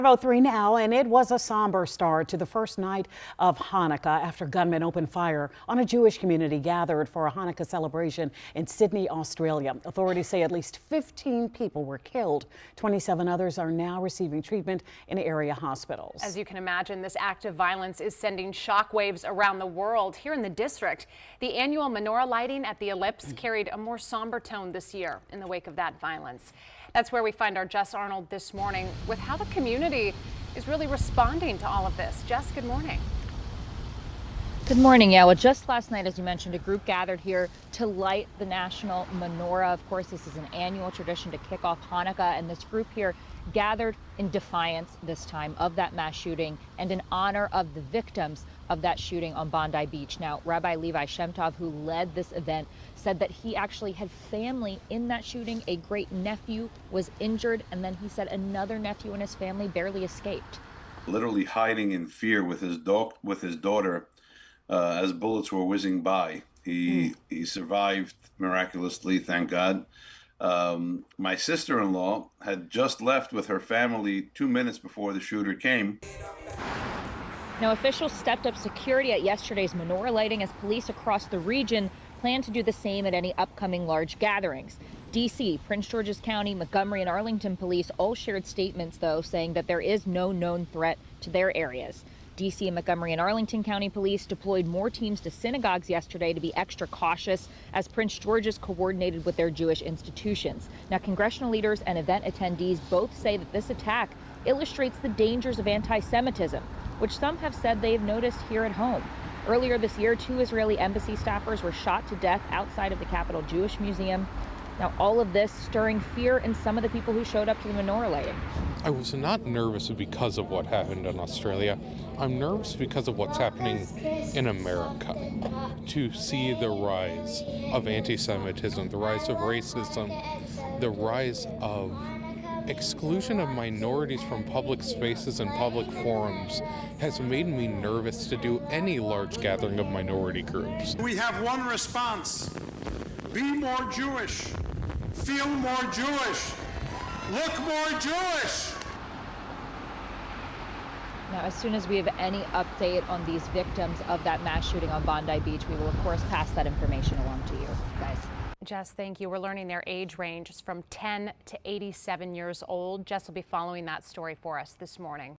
5:03 now, and it was a somber start to the first night of Hanukkah after gunmen opened fire on a Jewish community gathered for a Hanukkah celebration in Sydney, Australia. Authorities say at least 15 people were killed. 27 others are now receiving treatment in area hospitals. As you can imagine, this act of violence is sending shockwaves around the world. Here in the district, the annual Menorah Lighting at the Ellipse carried a more somber tone this year in the wake of that violence. That's where we find our Jess Arnold this morning with how the community is really responding to all of this. Jess, good morning. Good morning. Yeah, well, just last night, as you mentioned, a group gathered here to light the national menorah. Of course, this is an annual tradition to kick off Hanukkah, and this group here gathered in defiance this time of that mass shooting and in honor of the victims of that shooting on Bondi Beach. Now, Rabbi Levi Shemtov, who led this event, said that he actually had family in that shooting. A great nephew was injured, and then he said another nephew and his family barely escaped. Literally hiding in fear with his daughter as bullets were whizzing by. He survived miraculously, thank God. My sister-in-law had just left with her family 2 minutes before the shooter came. Now, officials stepped up security at yesterday's Menorah Lighting as police across the region plan to do the same at any upcoming large gatherings. D.C., Prince George's County, Montgomery, and Arlington police all shared statements, though, saying that there is no known threat to their areas. D.C. and Montgomery and Arlington County police deployed more teams to synagogues yesterday to be extra cautious as Prince George's coordinated with their Jewish institutions. Now, congressional leaders and event attendees both say that this attack illustrates the dangers of anti-Semitism, which some have said they've noticed here at home. Earlier this year, 2 Israeli embassy staffers were shot to death outside of the Capitol Jewish Museum. Now, all of this stirring fear in some of the people who showed up to the Menorah Lighting. I was not nervous because of what happened in Australia. I'm nervous because of what's happening in America. To see the rise of anti-Semitism, the rise of racism, the rise of exclusion of minorities from public spaces and public forums has made me nervous to do any large gathering of minority groups. We have one response: be more Jewish, feel more Jewish, look more Jewish. Now, as soon as we have any update on these victims of that mass shooting on Bondi Beach, we will, of course, pass that information along to you guys. Jess, thank you. We're learning their age range is from 10 to 87 years old. Jess will be following that story for us this morning.